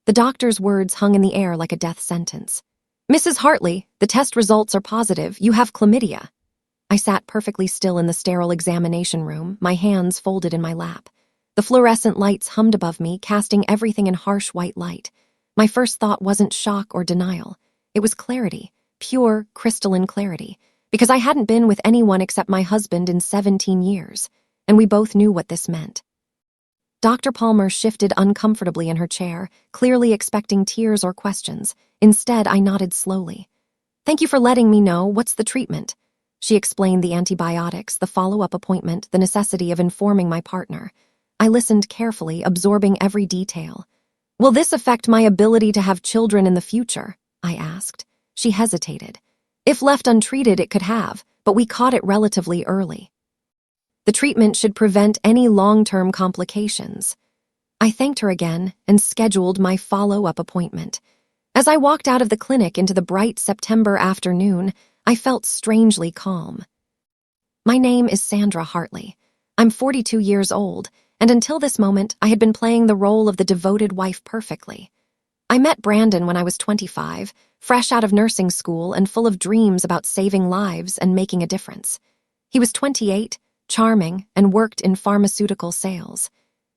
The doctor's words hung in the air like a death sentence. "Mrs. Hartley, the test results are positive. You have chlamydia." I sat perfectly still in the sterile examination room, my hands folded in my lap. The fluorescent lights hummed above me, casting everything in harsh white light. My first thought wasn't shock or denial. It was clarity, pure, crystalline clarity, because I hadn't been with anyone except my husband in 17 years, and we both knew what this meant. Dr. Palmer shifted uncomfortably in her chair, clearly expecting tears or questions. Instead, I nodded slowly. "Thank you for letting me know. What's the treatment?" She explained the antibiotics, the follow-up appointment, the necessity of informing my partner. I listened carefully, absorbing every detail. "Will this affect my ability to have children in the future?" I asked. She hesitated. "If left untreated, it could have, but we caught it relatively early. The treatment should prevent any long-term complications." I thanked her again and scheduled my follow-up appointment. As I walked out of the clinic into the bright September afternoon, I felt strangely calm. My name is Sandra Hartley. I'm 42 years old, and until this moment, I had been playing the role of the devoted wife perfectly. I met Brandon when I was 25, fresh out of nursing school and full of dreams about saving lives and making a difference. He was 28, charming, and worked in pharmaceutical sales.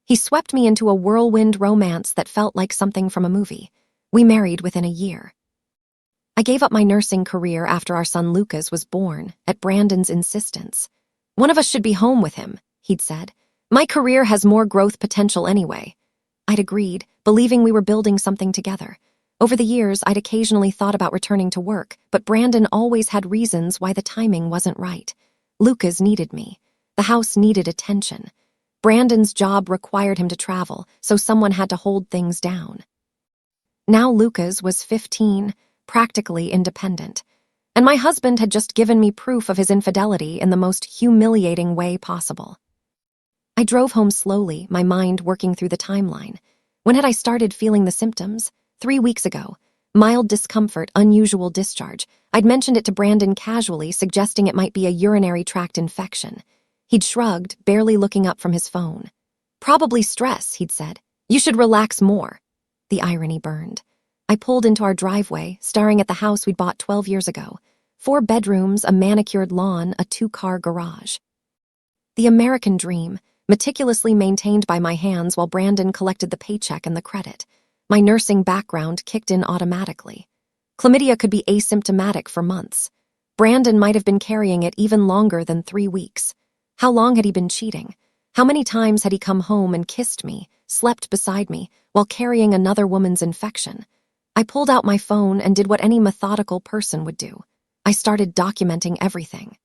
He swept me into a whirlwind romance that felt like something from a movie. We married within a year. I gave up my nursing career after our son Lucas was born, at Brandon's insistence. "One of us should be home with him," he'd said. "My career has more growth potential anyway." I'd agreed, believing we were building something together. Over the years, I'd occasionally thought about returning to work, but Brandon always had reasons why the timing wasn't right. Lucas needed me. The house needed attention. Brandon's job required him to travel, so someone had to hold things down. Now Lucas was 15, practically independent, and my husband had just given me proof of his infidelity in the most humiliating way possible. I drove home slowly, my mind working through the timeline. When had I started feeling the symptoms? 3 weeks ago. Mild discomfort, unusual discharge. I'd mentioned it to Brandon casually, suggesting it might be a urinary tract infection. He'd shrugged, barely looking up from his phone. "Probably stress," he'd said. "You should relax more." The irony burned. I pulled into our driveway, staring at the house we'd bought 12 years ago. 4 bedrooms, a manicured lawn, a 2-car garage. The American dream, meticulously maintained by my hands while Brandon collected the paycheck and the credit. My nursing background kicked in automatically. Chlamydia could be asymptomatic for months. Brandon might have been carrying it even longer than 3 weeks. How long had he been cheating? How many times had he come home and kissed me, slept beside me, while carrying another woman's infection? I pulled out my phone and did what any methodical person would do. I started documenting everything.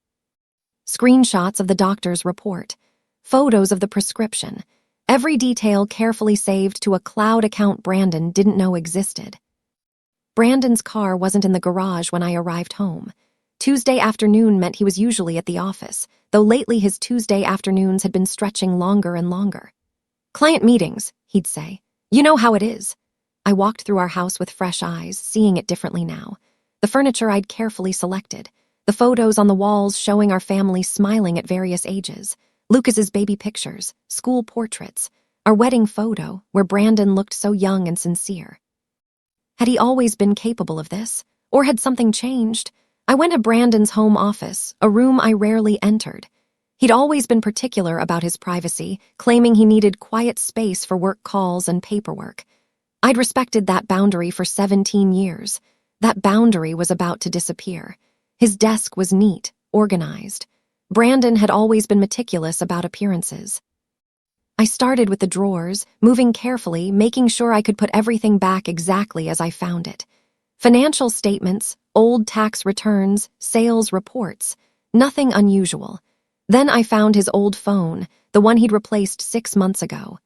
Screenshots of the doctor's report, photos of the prescription, every detail carefully saved to a cloud account Brandon didn't know existed. Brandon's car wasn't in the garage when I arrived home. Tuesday afternoon meant he was usually at the office, though lately his Tuesday afternoons had been stretching longer and longer. "Client meetings," he'd say. "You know how it is." I walked through our house with fresh eyes, seeing it differently now. The furniture I'd carefully selected, the photos on the walls showing our family smiling at various ages, Lucas's baby pictures, school portraits, our wedding photo where Brandon looked so young and sincere. Had he always been capable of this, or had something changed? I went to Brandon's home office, a room I rarely entered. He'd always been particular about his privacy, claiming he needed quiet space for work calls and paperwork. I'd respected that boundary for 17 years. That boundary was about to disappear. His desk was neat, organized. Brandon had always been meticulous about appearances. I started with the drawers, moving carefully, making sure I could put everything back exactly as I found it. Financial statements, old tax returns, sales reports, nothing unusual. Then I found his old phone, the one he'd replaced 6 months ago.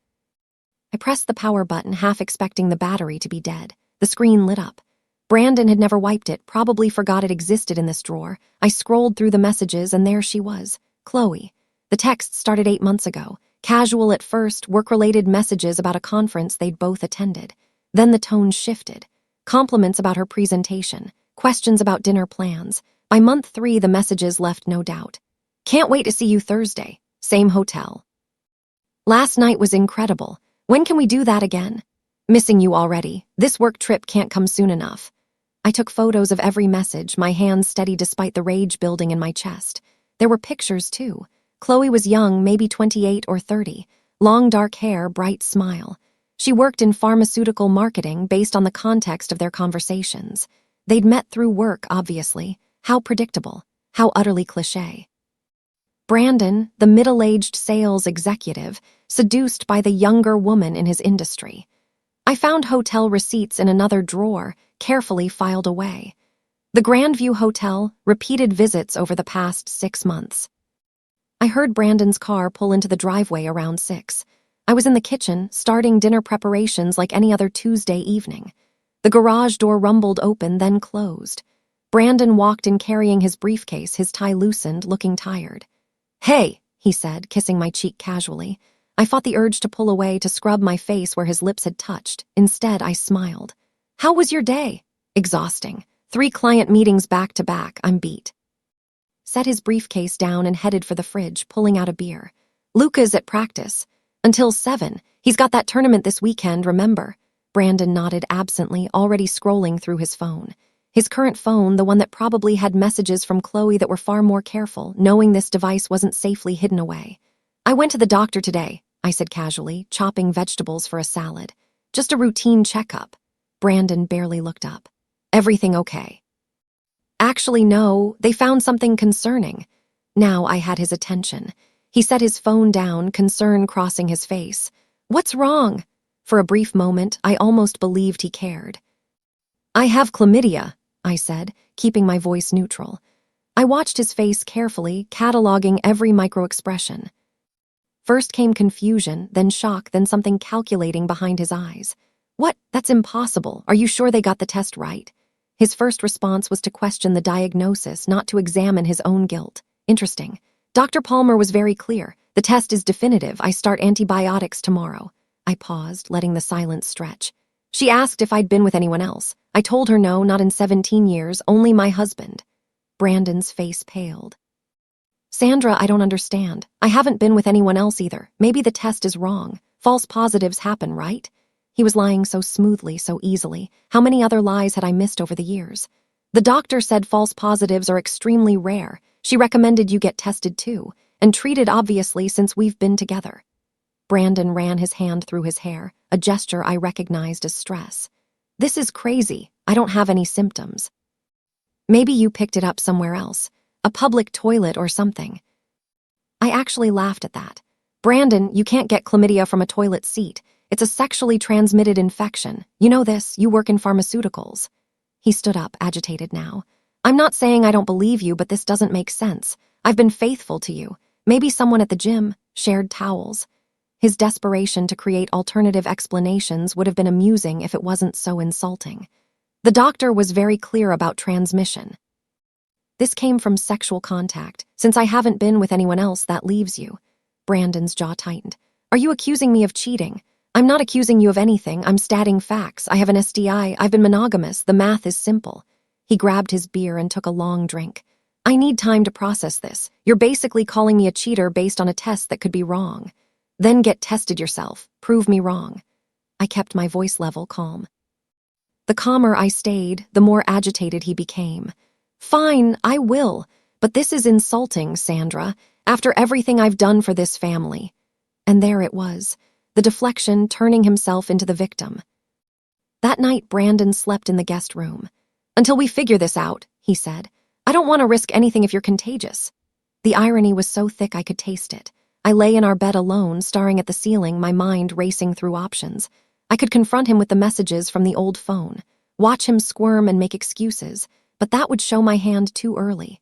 I pressed the power button, half expecting the battery to be dead. The screen lit up. Brandon had never wiped it, probably forgot it existed in this drawer. I scrolled through the messages, and there she was, Chloe. The text started 8 months ago. Casual at first, work-related messages about a conference they'd both attended. Then the tone shifted. Compliments about her presentation, questions about dinner plans. By month 3, the messages left no doubt. "Can't wait to see you Thursday. Same hotel." "Last night was incredible. When can we do that again?" Missing you already. This work trip can't come soon enough. I took photos of every message, my hands steady despite the rage building in my chest. There were pictures, too. Chloe was young, maybe 28 or 30. Long dark hair, bright smile. She worked in pharmaceutical marketing based on the context of their conversations. They'd met through work, obviously. How predictable. How utterly cliché. Brandon, the middle-aged sales executive, seduced by the younger woman in his industry. I found hotel receipts in another drawer, carefully filed away. The Grandview Hotel, repeated visits over the past 6 months. I heard Brandon's car pull into the driveway around 6. I was in the kitchen, starting dinner preparations like any other Tuesday evening. The garage door rumbled open, then closed. Brandon walked in carrying his briefcase, his tie loosened, looking tired. "Hey," he said, kissing my cheek casually. I fought the urge to pull away, to scrub my face where his lips had touched. Instead, I smiled. "How was your day?" "Exhausting. 3 client meetings back to back. I'm beat." Set his briefcase down and headed for the fridge, pulling out a beer. "Luca's at practice. Until 7. He's got that tournament this weekend, remember?" Brandon nodded absently, already scrolling through his phone. His current phone, the one that probably had messages from Chloe that were far more careful, knowing this device wasn't safely hidden away. "I went to the doctor today," I said casually, chopping vegetables for a salad. "Just a routine checkup." Brandon barely looked up. "Everything okay?" "Actually, no. They found something concerning." Now I had his attention. He set his phone down, concern crossing his face. "What's wrong?" For a brief moment, I almost believed he cared. "I have chlamydia," I said, keeping my voice neutral. I watched his face carefully, cataloging every micro-expression. First came confusion, then shock, then something calculating behind his eyes. "What? That's impossible. Are you sure they got the test right?" His first response was to question the diagnosis, not to examine his own guilt. Interesting. Dr. Palmer was very clear. "The test is definitive. I start antibiotics tomorrow." I paused, letting the silence stretch. "She asked if I'd been with anyone else. I told her no, not in 17 years, only my husband." Brandon's face paled. "Sandra, I don't understand. I haven't been with anyone else either. Maybe the test is wrong. False positives happen, right?" He was lying so smoothly, so easily. How many other lies had I missed over the years? "The doctor said false positives are extremely rare. She recommended you get tested too, and treated obviously since we've been together." Brandon ran his hand through his hair, a gesture I recognized as stress. "This is crazy. I don't have any symptoms." "Maybe you picked it up somewhere else. A public toilet or something." I actually laughed at that. "Brandon, you can't get chlamydia from a toilet seat. It's a sexually transmitted infection. You know this, you work in pharmaceuticals." He stood up, agitated now. "I'm not saying I don't believe you, but this doesn't make sense. I've been faithful to you. Maybe someone at the gym shared towels." His desperation to create alternative explanations would have been amusing if it wasn't so insulting. "The doctor was very clear about transmission. This came from sexual contact. Since I haven't been with anyone else, that leaves you." Brandon's jaw tightened. "Are you accusing me of cheating?" "I'm not accusing you of anything. I'm stating facts. I have an STI. I've been monogamous. The math is simple." He grabbed his beer and took a long drink. "I need time to process this. You're basically calling me a cheater based on a test that could be wrong. Then get tested yourself. Prove me wrong." I kept my voice level, calm. The calmer I stayed, the more agitated he became. "Fine, I will. But this is insulting, Sandra, after everything I've done for this family." And there it was, the deflection turning himself into the victim. That night, Brandon slept in the guest room. "Until we figure this out," he said. "I don't want to risk anything if you're contagious." The irony was so thick I could taste it. I lay in our bed alone, staring at the ceiling, my mind racing through options. I could confront him with the messages from the old phone, watch him squirm and make excuses, but that would show my hand too early.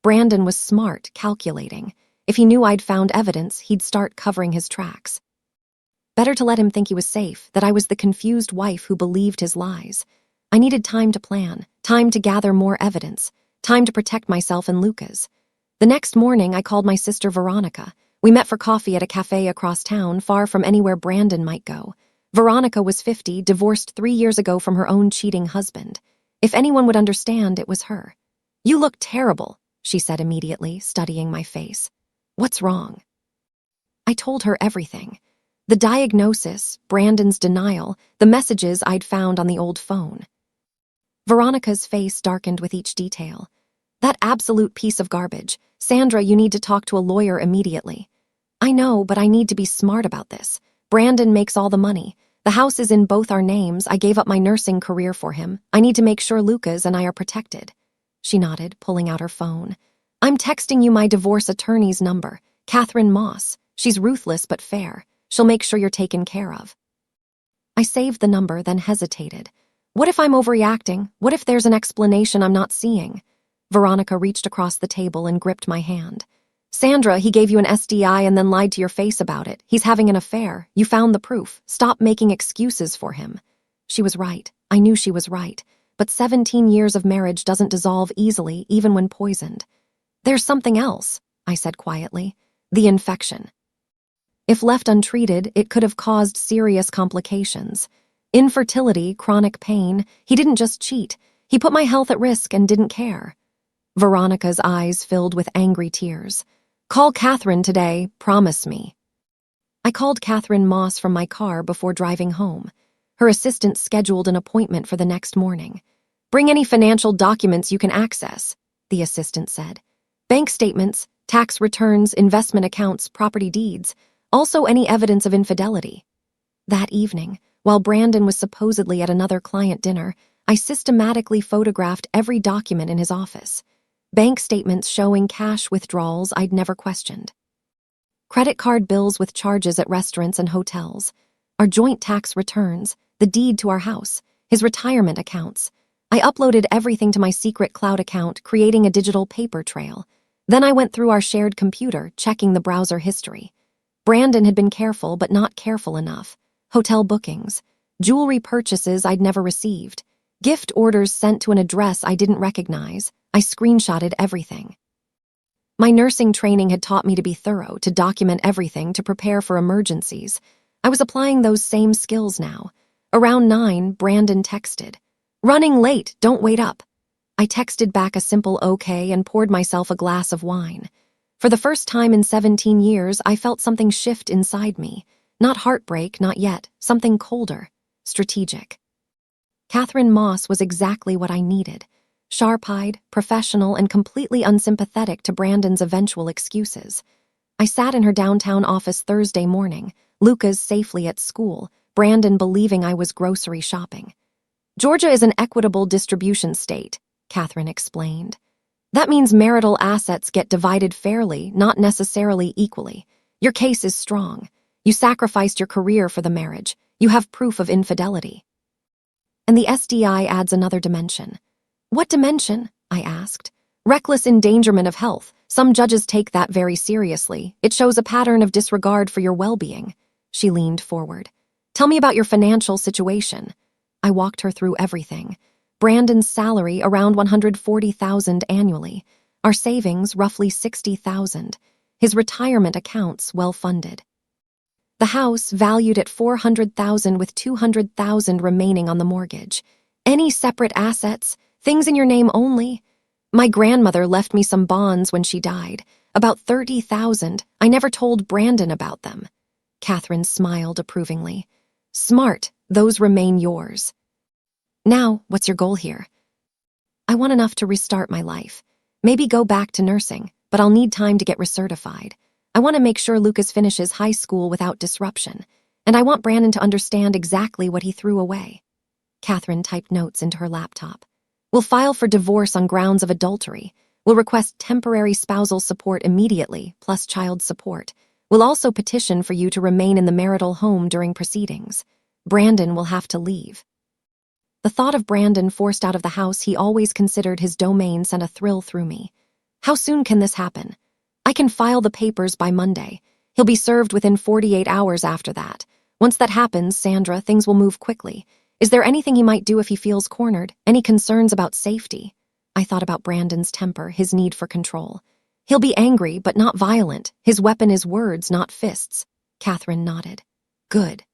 Brandon was smart, calculating. If he knew I'd found evidence, he'd start covering his tracks. Better to let him think he was safe, that I was the confused wife who believed his lies. I needed time to plan, time to gather more evidence, time to protect myself and Lucas. The next morning, I called my sister Veronica. We met for coffee at a cafe across town, far from anywhere Brandon might go. Veronica was 50, divorced 3 years ago from her own cheating husband. If anyone would understand, it was her. "You look terrible," she said immediately, studying my face. "What's wrong?" I told her everything. The diagnosis, Brandon's denial, the messages I'd found on the old phone. Veronica's face darkened with each detail. That absolute piece of garbage. Sandra, you need to talk to a lawyer immediately. I know, but I need to be smart about this. Brandon makes all the money. The house is in both our names. I gave up my nursing career for him. I need to make sure Lucas and I are protected. She nodded, pulling out her phone. I'm texting you my divorce attorney's number. Catherine Moss. She's ruthless but fair. She'll make sure you're taken care of. I saved the number, then hesitated. What if I'm overreacting? What if there's an explanation I'm not seeing? Veronica reached across the table and gripped my hand. Sandra, he gave you an STI and then lied to your face about it. He's having an affair. You found the proof. Stop making excuses for him. She was right. I knew she was right. But 17 years of marriage doesn't dissolve easily, even when poisoned. There's something else, I said quietly. The infection. If left untreated, it could have caused serious complications. Infertility, chronic pain. He didn't just cheat. He put my health at risk and didn't care. Veronica's eyes filled with angry tears. Call Catherine today, promise me. I called Catherine Moss from my car before driving home. Her assistant scheduled an appointment for the next morning. Bring any financial documents you can access, the assistant said. Bank statements, tax returns, investment accounts, property deeds, also any evidence of infidelity. That evening, while Brandon was supposedly at another client dinner, I systematically photographed every document in his office. Bank statements showing cash withdrawals I'd never questioned. Credit card bills with charges at restaurants and hotels. Our joint tax returns, the deed to our house, his retirement accounts. I uploaded everything to my secret cloud account, creating a digital paper trail. Then I went through our shared computer, checking the browser history. Brandon had been careful, but not careful enough. Hotel bookings, jewelry purchases I'd never received, gift orders sent to an address I didn't recognize. I screenshotted everything. My nursing training had taught me to be thorough, to document everything, to prepare for emergencies. I was applying those same skills now. Around 9, Brandon texted. Running late, don't wait up. I texted back a simple okay and poured myself a glass of wine. For the first time in 17 years, I felt something shift inside me. Not heartbreak, not yet. Something colder, strategic. Catherine Moss was exactly what I needed. Sharp-eyed, professional, and completely unsympathetic to Brandon's eventual excuses. I sat in her downtown office Thursday morning, Lucas safely at school, Brandon believing I was grocery shopping. Georgia is an equitable distribution state, Catherine explained. That means marital assets get divided fairly, not necessarily equally. Your case is strong. You sacrificed your career for the marriage. You have proof of infidelity. And the SDI adds another dimension. What dimension? I asked. Reckless endangerment of health. Some judges take that very seriously. It shows a pattern of disregard for your well-being. She leaned forward. Tell me about your financial situation. I walked her through everything. Brandon's salary around $140,000 annually. Our savings roughly $60,000. His retirement accounts well-funded. The house valued at $400,000 with $200,000 remaining on the mortgage. Any separate assets? Things in your name only? My grandmother left me some bonds when she died. About $30,000. I never told Brandon about them. Catherine smiled approvingly. Smart. Those remain yours. Now, what's your goal here? I want enough to restart my life. Maybe go back to nursing, but I'll need time to get recertified. I want to make sure Lucas finishes high school without disruption, and I want Brandon to understand exactly what he threw away. Catherine typed notes into her laptop. We'll file for divorce on grounds of adultery. We'll request temporary spousal support immediately, plus child support. We'll also petition for you to remain in the marital home during proceedings. Brandon will have to leave. The thought of Brandon forced out of the house he always considered his domain sent a thrill through me. How soon can this happen? I can file the papers by Monday. He'll be served within 48 hours after that. Once that happens, Sandra, things will move quickly. Is there anything he might do if he feels cornered? Any concerns about safety? I thought about Brandon's temper, his need for control. He'll be angry, but not violent. His weapon is words, not fists. Catherine nodded. Good.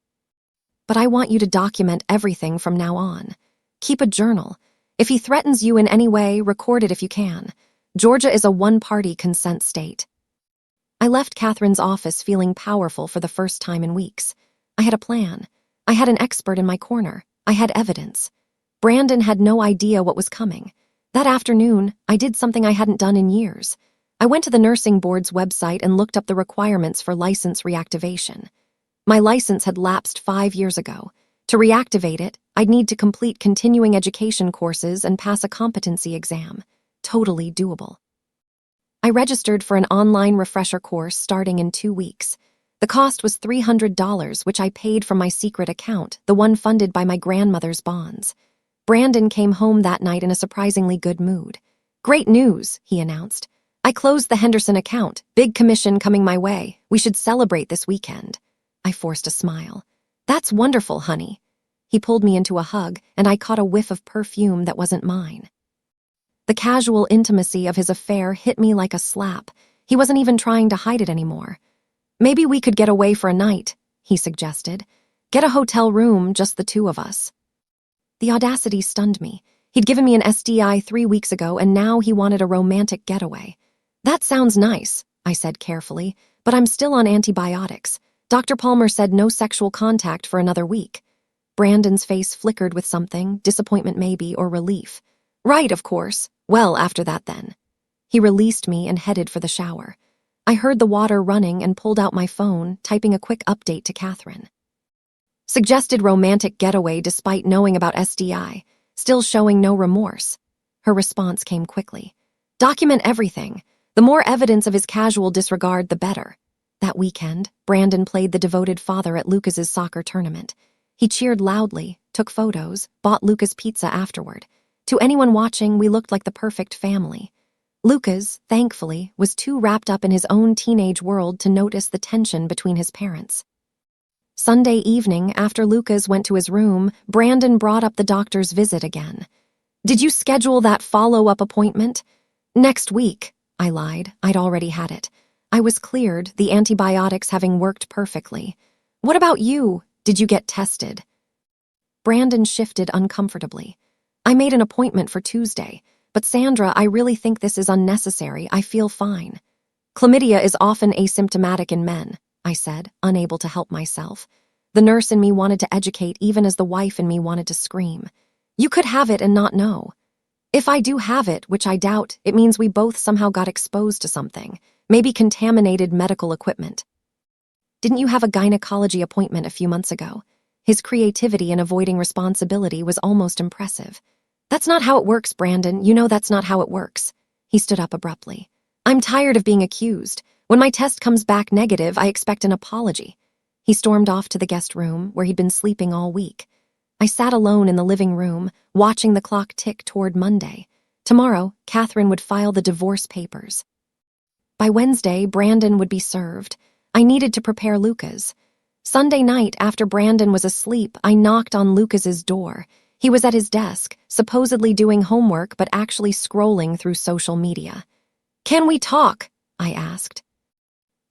But I want you to document everything from now on. Keep a journal. If he threatens you in any way, record it if you can. Georgia is a one-party consent state. I left Catherine's office feeling powerful for the first time in weeks. I had a plan. I had an expert in my corner. I had evidence. Brandon had no idea what was coming. That afternoon, I did something I hadn't done in years. I went to the nursing board's website and looked up the requirements for license reactivation. My license had lapsed 5 years ago. To reactivate it, I'd need to complete continuing education courses and pass a competency exam. Totally doable. I registered for an online refresher course starting in 2 weeks. The cost was $300, which I paid from my secret account, the one funded by my grandmother's bonds. Brandon came home that night in a surprisingly good mood. "Great news," he announced. "I closed the Henderson account. Big commission coming my way. We should celebrate this weekend." I forced a smile. "That's wonderful, honey." He pulled me into a hug, and I caught a whiff of perfume that wasn't mine. The casual intimacy of his affair hit me like a slap. He wasn't even trying to hide it anymore. "Maybe we could get away for a night," he suggested. "Get a hotel room, just the two of us." The audacity stunned me. He'd given me an SDI 3 weeks ago, and now he wanted a romantic getaway. "That sounds nice," I said carefully, "but I'm still on antibiotics. Dr. Palmer said no sexual contact for another week." Brandon's face flickered with something, disappointment maybe, or relief. "Right, of course. Well, after that then." He released me and headed for the shower. I heard the water running and pulled out my phone, typing a quick update to Catherine. Suggested romantic getaway despite knowing about SDI, still showing no remorse. Her response came quickly. "Document everything. The more evidence of his casual disregard, the better." That weekend, Brandon played the devoted father at Lucas's soccer tournament. He cheered loudly, took photos, bought Lucas pizza afterward. To anyone watching, we looked like the perfect family. Lucas, thankfully, was too wrapped up in his own teenage world to notice the tension between his parents. Sunday evening, after Lucas went to his room, Brandon brought up the doctor's visit again. "Did you schedule that follow-up appointment?" "Next week," I lied. I'd already had it. I was cleared, the antibiotics having worked perfectly. "What about you? Did you get tested?" Brandon shifted uncomfortably. "I made an appointment for Tuesday, but Sandra, I really think this is unnecessary. I feel fine." "Chlamydia is often asymptomatic in men," I said, unable to help myself. The nurse in me wanted to educate even as the wife in me wanted to scream. "You could have it and not know." "If I do have it, which I doubt, it means we both somehow got exposed to something, maybe contaminated medical equipment." "Didn't you have a gynecology appointment a few months ago?" His creativity in avoiding responsibility was almost impressive. "That's not how it works, Brandon. You know that's not how it works." He stood up abruptly. "I'm tired of being accused. When my test comes back negative, I expect an apology." He stormed off to the guest room, where he'd been sleeping all week. I sat alone in the living room, watching the clock tick toward Monday. Tomorrow, Catherine would file the divorce papers. By Wednesday, Brandon would be served. I needed to prepare Lucas. Sunday night, after Brandon was asleep, I knocked on Lucas's door. He was at his desk, supposedly doing homework but actually scrolling through social media. "Can we talk?" I asked.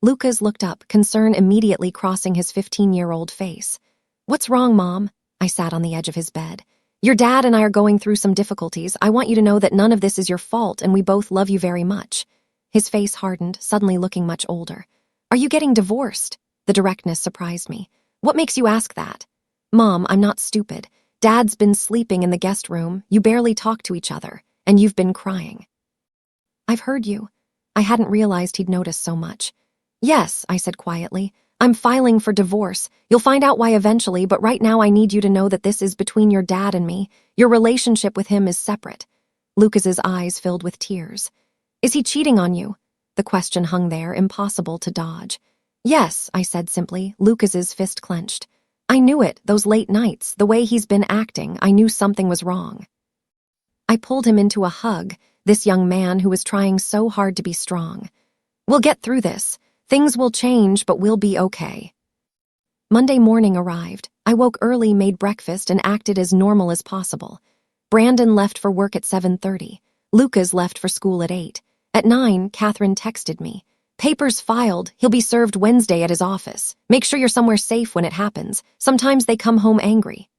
Lucas looked up, concern immediately crossing his 15-year-old face. "What's wrong, Mom?" I sat on the edge of his bed. "Your dad and I are going through some difficulties. I want you to know that none of this is your fault and we both love you very much." His face hardened, suddenly looking much older. "Are you getting divorced?" The directness surprised me. "What makes you ask that?" "Mom, I'm not stupid. Dad's been sleeping in the guest room, you barely talk to each other, and you've been crying." "I've heard you." I hadn't realized he'd noticed so much. "Yes," I said quietly. "I'm filing for divorce. You'll find out why eventually, but right now I need you to know that this is between your dad and me. Your relationship with him is separate." Lucas's eyes filled with tears. "Is he cheating on you?" The question hung there, impossible to dodge. "Yes," I said simply, Lucas's fist clenched. "I knew it, those late nights, the way he's been acting, I knew something was wrong." I pulled him into a hug, this young man who was trying so hard to be strong. "We'll get through this. Things will change, but we'll be okay." Monday morning arrived. I woke early, made breakfast, and acted as normal as possible. Brandon left for work at 7:30. Lucas left for school at 8. At 9, Catherine texted me. "Papers filed. He'll be served Wednesday at his office. Make sure you're somewhere safe when it happens. Sometimes they come home angry."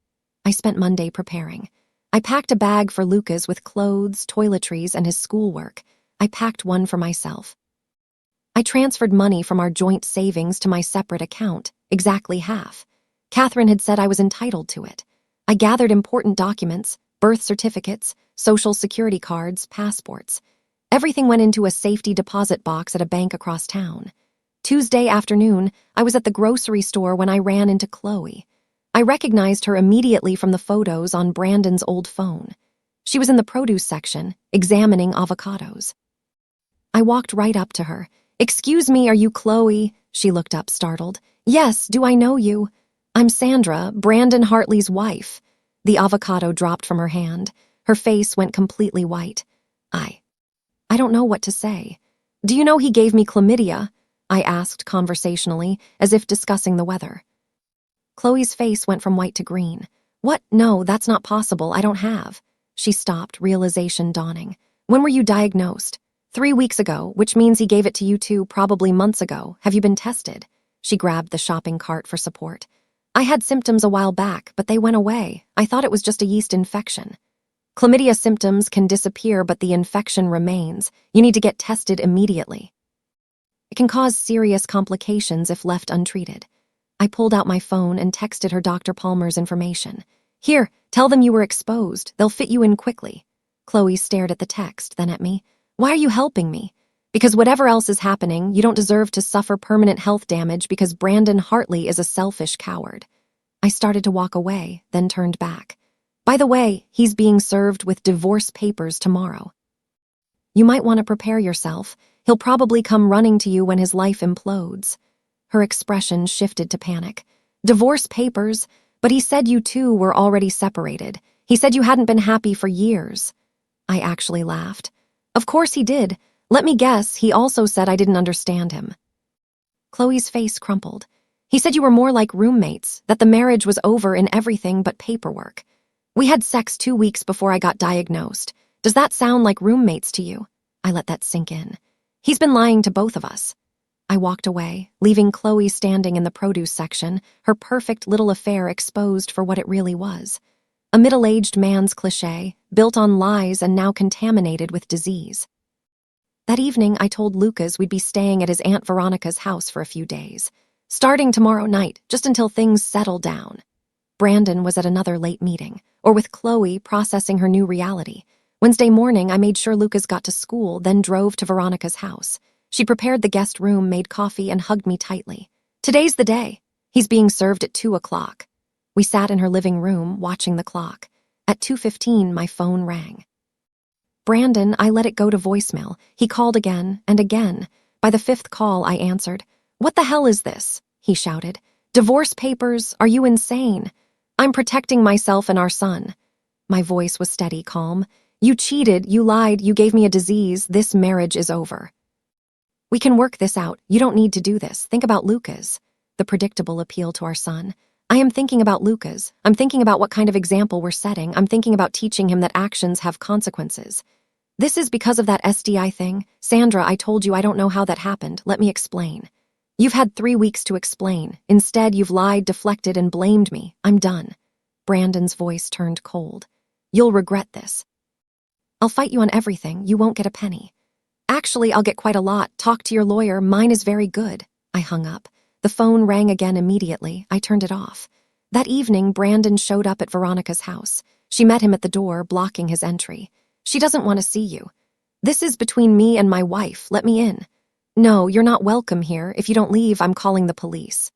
I spent Monday preparing. I packed a bag for Lucas with clothes, toiletries, and his schoolwork. I packed one for myself. I transferred money from our joint savings to my separate account, exactly half. Catherine had said I was entitled to it. I gathered important documents, birth certificates, social security cards, passports. Everything went into a safety deposit box at a bank across town. Tuesday afternoon, I was at the grocery store when I ran into Chloe. I recognized her immediately from the photos on Brandon's old phone. She was in the produce section, examining avocados. I walked right up to her. "Excuse me, are you Chloe?" She looked up, startled. "Yes, do I know you?" "I'm Sandra, Brandon Hartley's wife." The avocado dropped from her hand. Her face went completely white. I don't know what to say. "Do you know he gave me chlamydia?" I asked conversationally, as if discussing the weather. Chloe's face went from white to green. "What? No, that's not possible. I don't have." She stopped, realization dawning. "When were you diagnosed?" 3 weeks ago, which means he gave it to you too, probably months ago. Have you been tested?" She grabbed the shopping cart for support. "I had symptoms a while back, but they went away. I thought it was just a yeast infection." "Chlamydia symptoms can disappear, but the infection remains. You need to get tested immediately. It can cause serious complications if left untreated." I pulled out my phone and texted her Dr. Palmer's information. "Here, tell them you were exposed. They'll fit you in quickly." Chloe stared at the text, then at me. "Why are you helping me?" "Because whatever else is happening, you don't deserve to suffer permanent health damage because Brandon Hartley is a selfish coward." I started to walk away, then turned back. "By the way, he's being served with divorce papers tomorrow. You might want to prepare yourself. He'll probably come running to you when his life implodes." Her expression shifted to panic. "Divorce papers? But he said you two were already separated. He said you hadn't been happy for years." I actually laughed. "Of course he did. Let me guess, he also said I didn't understand him." Chloe's face crumpled. "He said you were more like roommates, that the marriage was over in everything but paperwork. We had sex 2 weeks before I got diagnosed. Does that sound like roommates to you?" I let that sink in. "He's been lying to both of us." I walked away, leaving Chloe standing in the produce section, her perfect little affair exposed for what it really was. A middle-aged man's cliché, built on lies and now contaminated with disease. That evening, I told Lucas we'd be staying at his Aunt Veronica's house for a few days, starting tomorrow night, just until things settle down. Brandon was at another late meeting, or with Chloe processing her new reality. Wednesday morning, I made sure Lucas got to school, then drove to Veronica's house. She prepared the guest room, made coffee, and hugged me tightly. "Today's the day. He's being served at 2 o'clock. We sat in her living room, watching the clock. At 2:15, my phone rang. Brandon, I let it go to voicemail. He called again and again. By the 5th call, I answered. "What the hell is this?" he shouted. "Divorce papers? Are you insane?" "I'm protecting myself and our son." My voice was steady, calm. "You cheated, you lied, you gave me a disease. This marriage is over. We can work this out. You don't need to do this. Think about Lucas." The predictable appeal to our son. "I am thinking about Lucas. I'm thinking about what kind of example we're setting. I'm thinking about teaching him that actions have consequences. This is because of that SDI thing. Sandra, I told you I don't know how that happened. Let me explain." "You've had 3 weeks to explain. Instead, you've lied, deflected, and blamed me. I'm done." Brandon's voice turned cold. "You'll regret this. I'll fight you on everything. You won't get a penny." "Actually, I'll get quite a lot. Talk to your lawyer. Mine is very good." I hung up. The phone rang again immediately. I turned it off. That evening, Brandon showed up at Veronica's house. She met him at the door, blocking his entry. "She doesn't want to see you." "This is between me and my wife. Let me in." "No, you're not welcome here. If you don't leave, I'm calling the police."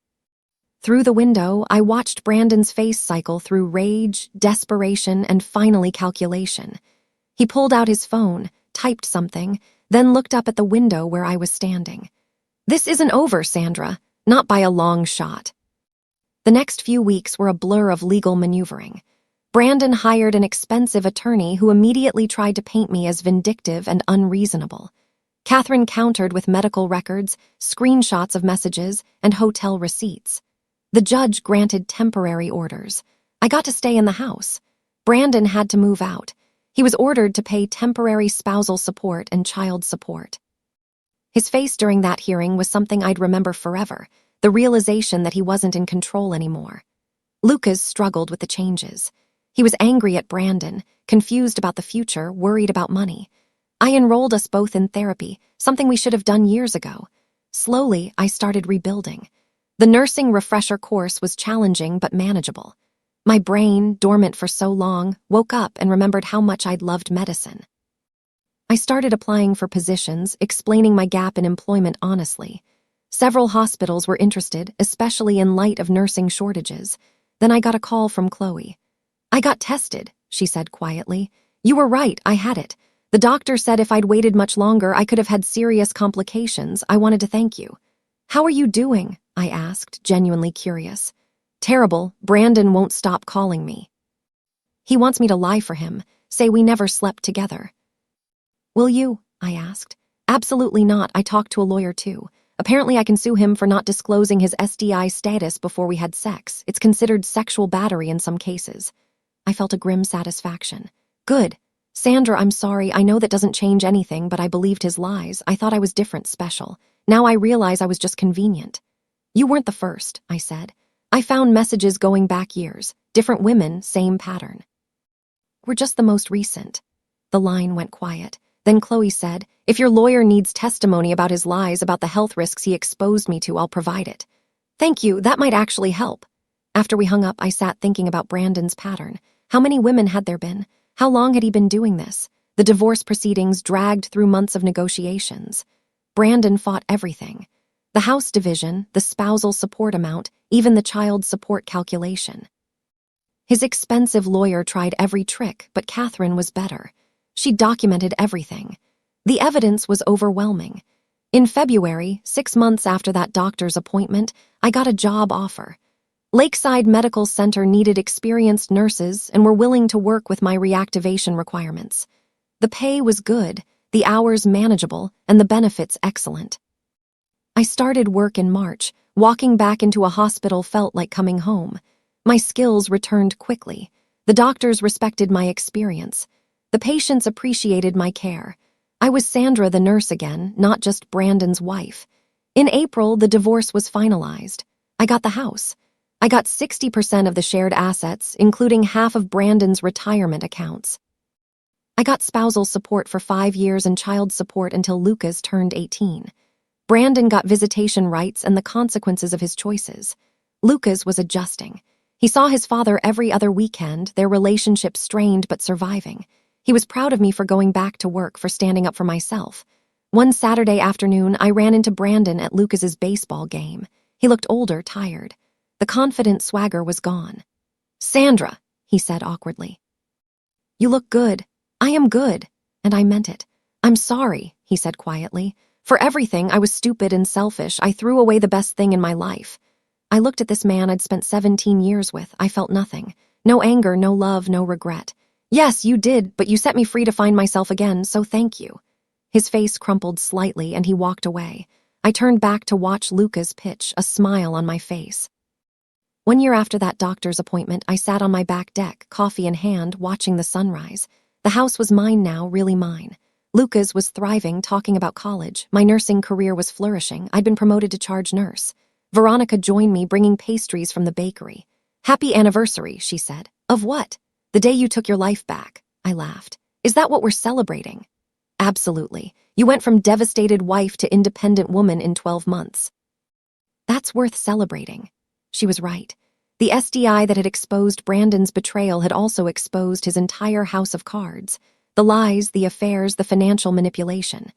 Through the window, I watched Brandon's face cycle through rage, desperation, and finally calculation. He pulled out his phone, typed something, then looked up at the window where I was standing. "This isn't over, Sandra. Not by a long shot." The next few weeks were a blur of legal maneuvering. Brandon hired an expensive attorney who immediately tried to paint me as vindictive and unreasonable. Catherine countered with medical records, screenshots of messages, and hotel receipts. The judge granted temporary orders. I got to stay in the house. Brandon had to move out. He was ordered to pay temporary spousal support and child support. His face during that hearing was something I'd remember forever, the realization that he wasn't in control anymore. Lucas struggled with the changes. He was angry at Brandon, confused about the future, worried about money. I enrolled us both in therapy, something we should have done years ago. Slowly, I started rebuilding. The nursing refresher course was challenging but manageable. My brain, dormant for so long, woke up and remembered how much I'd loved medicine. I started applying for positions, explaining my gap in employment honestly. Several hospitals were interested, especially in light of nursing shortages. Then I got a call from Chloe. "I got tested," she said quietly. "You were right, I had it. The doctor said if I'd waited much longer, I could have had serious complications. I wanted to thank you." "How are you doing?" I asked, genuinely curious. "Terrible. Brandon won't stop calling me. He wants me to lie for him, say we never slept together." "Will you?" I asked. "Absolutely not. I talked to a lawyer too. Apparently I can sue him for not disclosing his STI status before we had sex. It's considered sexual battery in some cases." I felt a grim satisfaction. "Good. Sandra, I'm sorry. I know that doesn't change anything, but I believed his lies. I thought I was different, special. Now I realize I was just convenient." "You weren't the first," I said. "I found messages going back years. Different women, same pattern." "We're just the most recent." The line went quiet. Then Chloe said, "If your lawyer needs testimony about his lies about the health risks he exposed me to, I'll provide it." "Thank you, that might actually help." After we hung up, I sat thinking about Brandon's pattern. How many women had there been? How long had he been doing this? The divorce proceedings dragged through months of negotiations. Brandon fought everything. The house division, the spousal support amount, even the child support calculation. His expensive lawyer tried every trick, but Catherine was better. She documented everything. The evidence was overwhelming. In February, 6 months after that doctor's appointment, I got a job offer. Lakeside Medical Center needed experienced nurses and were willing to work with my reactivation requirements. The pay was good, the hours manageable, and the benefits excellent. I started work in March. Walking back into a hospital felt like coming home. My skills returned quickly. The doctors respected my experience. The patients appreciated my care. I was Sandra the nurse again, not just Brandon's wife. In April, the divorce was finalized. I got the house. I got 60% of the shared assets, including half of Brandon's retirement accounts. I got spousal support for 5 years and child support until Lucas turned 18. Brandon got visitation rights and the consequences of his choices. Lucas was adjusting. He saw his father every other weekend, their relationship strained but surviving. He was proud of me for going back to work, for standing up for myself. One Saturday afternoon, I ran into Brandon at Lucas's baseball game. He looked older, tired. The confident swagger was gone. "Sandra," he said awkwardly. "You look good." "I am good." And I meant it. "I'm sorry," he said quietly. "For everything, I was stupid and selfish. I threw away the best thing in my life." I looked at this man I'd spent 17 years with. I felt nothing. No anger, no love, no regret. "Yes, you did, but you set me free to find myself again, so thank you." His face crumpled slightly and he walked away. I turned back to watch Lucas pitch, a smile on my face. 1 year after that doctor's appointment, I sat on my back deck, coffee in hand, watching the sunrise. The house was mine now, really mine. Lucas was thriving, talking about college. My nursing career was flourishing. I'd been promoted to charge nurse. Veronica joined me, bringing pastries from the bakery. "Happy anniversary," she said. "Of what?" "The day you took your life back." I laughed. "Is that what we're celebrating?" "Absolutely. You went from devastated wife to independent woman in 12 months. That's worth celebrating." She was right. The SDI that had exposed Brandon's betrayal had also exposed his entire house of cards. The lies, the affairs, the financial manipulation.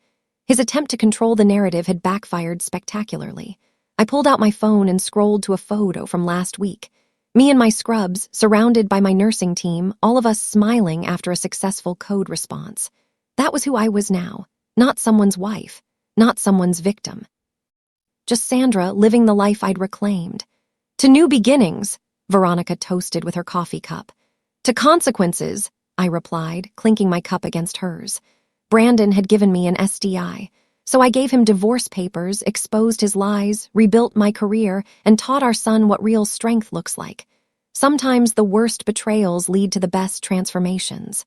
His attempt to control the narrative had backfired spectacularly. I pulled out my phone and scrolled to a photo from last week. Me and my scrubs, surrounded by my nursing team, all of us smiling after a successful code response. That was who I was now. Not someone's wife. Not someone's victim. Just Sandra, living the life I'd reclaimed. "To new beginnings," Veronica toasted with her coffee cup. "To consequences," I replied, clinking my cup against hers. Brandon had given me an SDI, so I gave him divorce papers, exposed his lies, rebuilt my career, and taught our son what real strength looks like. Sometimes the worst betrayals lead to the best transformations.